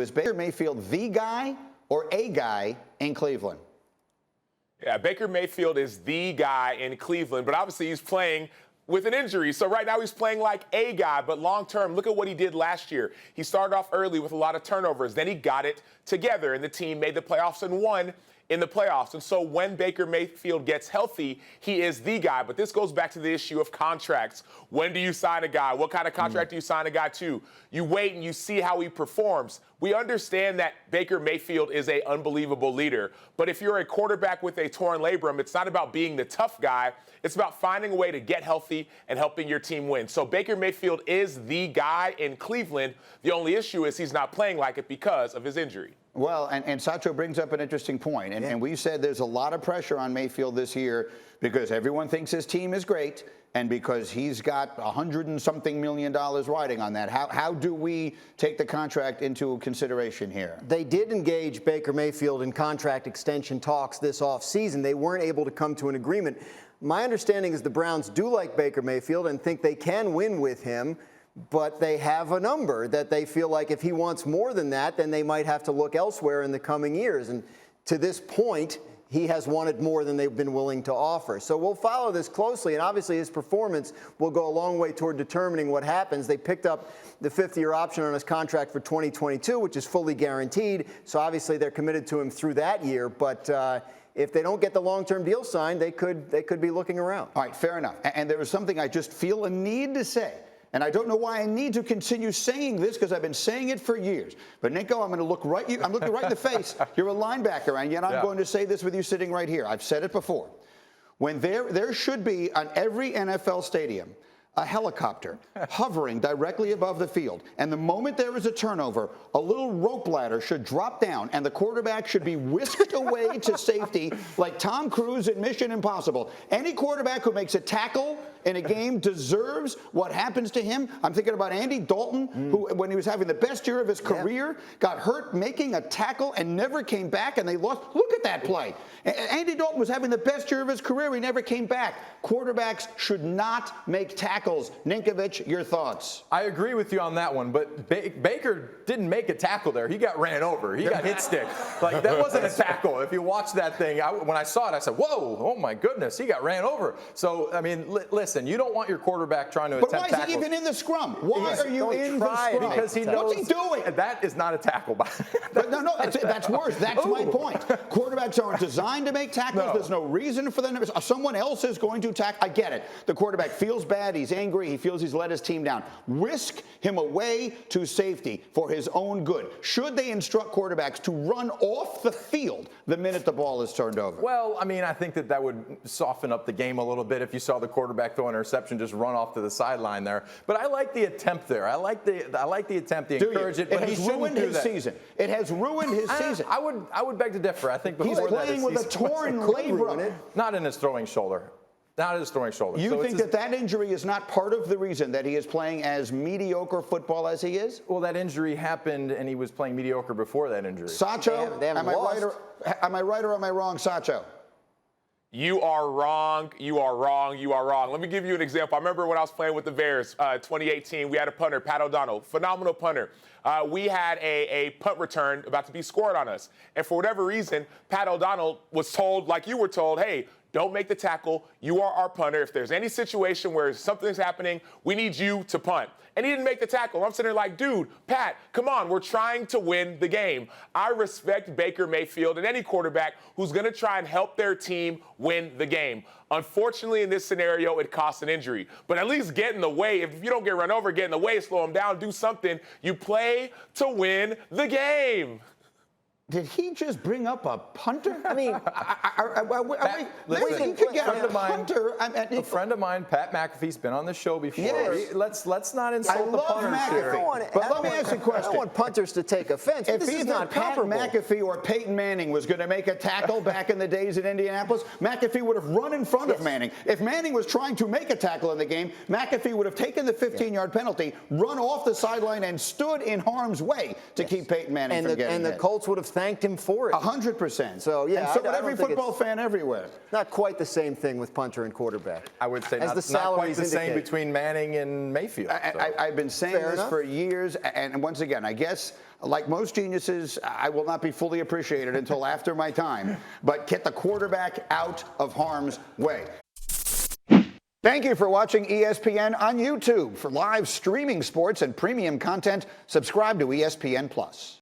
Is Baker Mayfield the guy or a guy in Cleveland? Yeah, Baker Mayfield is the guy in Cleveland, but obviously he's playing with an injury. So right now he's playing like a guy, but long term, look at what he did last year. He started off early with a lot of turnovers. Then he got it together, and the team made the playoffs and won in the playoffs. And so when Baker Mayfield gets healthy, he is the guy. But this goes back to the issue of contracts. When do you sign a guy? What kind of contract do you sign a guy to? You wait and you see how he performs. We understand that Baker Mayfield is an unbelievable leader. But if you're a quarterback with a torn labrum, it's not about being the tough guy. It's about finding a way to get healthy and helping your team win. So Baker Mayfield is the guy in Cleveland. The only issue is he's not playing like it because of his injury. Well, and Sacho brings up an interesting point. And we said there's a lot of pressure on Mayfield this year because everyone thinks his team is great and because he's got $100 and something million riding on that. How do we take the contract into consideration here? They did engage Baker Mayfield in contract extension talks this offseason. They weren't able to come to an agreement. My understanding is the Browns do like Baker Mayfield and think they can win with him, but they have a number that they feel like if he wants more than that, then they might have to look elsewhere in the coming years. And to this point, he has wanted more than they've been willing to offer. So we'll follow this closely, and obviously his performance will go a long way toward determining what happens. They picked up the fifth-year option on his contract for 2022, which is fully guaranteed. So obviously they're committed to him through that year. But if they don't get the long-term deal signed, they could be looking around. All right, fair enough. And there was something I just feel a need to say. And I don't know why I need to continue saying this because I've been saying it for years. But, Nico, I'm going to look right I'm looking right in the face. You're a linebacker, and yet I'm going to say this with you sitting right here. I've said it before. When there should be on every NFL stadium a helicopter hovering directly above the field. And the moment there is a turnover, a little rope ladder should drop down and the quarterback should be whisked away to safety like Tom Cruise in Mission Impossible. Any quarterback who makes a tackle in a game deserves what happens to him. I'm thinking about Andy Dalton, who, when he was having the best year of his career, got hurt making a tackle and never came back, and they lost. Look at that play. Andy Dalton was having the best year of his career. He never came back. Quarterbacks should not make tackles. Ninkovich, your thoughts? I agree with you on that one, but Baker didn't make a tackle there. He got ran over. He got hit stick. Like, that wasn't a tackle. If you watch that thing, when I saw it, I said, whoa, oh my goodness, he got ran over. So, I mean, listen, you don't want your quarterback trying to attempt tackles. But why is he even in the scrum? Why are you in the scrum? Because he knows. What's he doing? That is not a tackle. No, that's worse. That's my point. Quarterbacks aren't designed to make tackles. No. There's no reason for them to. Someone else is going to tackle. I get it. The quarterback feels bad. He's angry. He feels he's let his team down. Whisk him away to safety for his own good. Should they instruct quarterbacks to run off the field the minute the ball is turned over? Well, I mean, I think that would soften up the game a little bit if you saw the quarterback throw an interception, just run off to the sideline there. But I like the attempt there. I like the attempt, the encouragement. It has ruined his season. It has ruined his season. I would beg to differ. I think he's playing with a torn labrum. Not in his throwing shoulder. Not his throwing shoulder. You think that injury is not part of the reason that he is playing as mediocre football as he is? Well, that injury happened, and he was playing mediocre before that injury. Sacho, am I right or am I wrong, Sacho? You are wrong. You are wrong. You are wrong. Let me give you an example. I remember when I was playing with the Bears, 2018, we had a punter, Pat O'Donnell, phenomenal punter. We had a punt return about to be scored on us. And for whatever reason, Pat O'Donnell was told, like you were told, hey, don't make the tackle. You are our punter. If there's any situation where something's happening, we need you to punt. And he didn't make the tackle. I'm sitting there like, dude, Pat, come on. We're trying to win the game. I respect Baker Mayfield and any quarterback who's going to try and help their team win the game. Unfortunately, in this scenario, it costs an injury. But at least get in the way. If you don't get run over, get in the way, slow him down, do something. You play to win the game. Did he just bring up a punter? I mean, a friend of mine, Pat McAfee's been on the show before. Yes. Let's not insult the punters here. But let me ask you a question. I don't want punters to take offense. If either Pat McAfee or Peyton Manning was going to make a tackle back in the days in Indianapolis, McAfee would have run in front of Manning. If Manning was trying to make a tackle in the game, McAfee would have taken the 15-yard penalty, run off the sideline, and stood in harm's way to keep Peyton Manning from getting the Colts would have thanked him for it. 100%. So, yeah. And so would every football fan everywhere. Not quite the same thing with punter and quarterback. I would say not quite the same between Manning and Mayfield. I've been saying this for years, and once again, I guess like most geniuses, I will not be fully appreciated until after my time, but get the quarterback out of harm's way. Thank you for watching ESPN on YouTube. For live streaming sports and premium content, subscribe to ESPN+.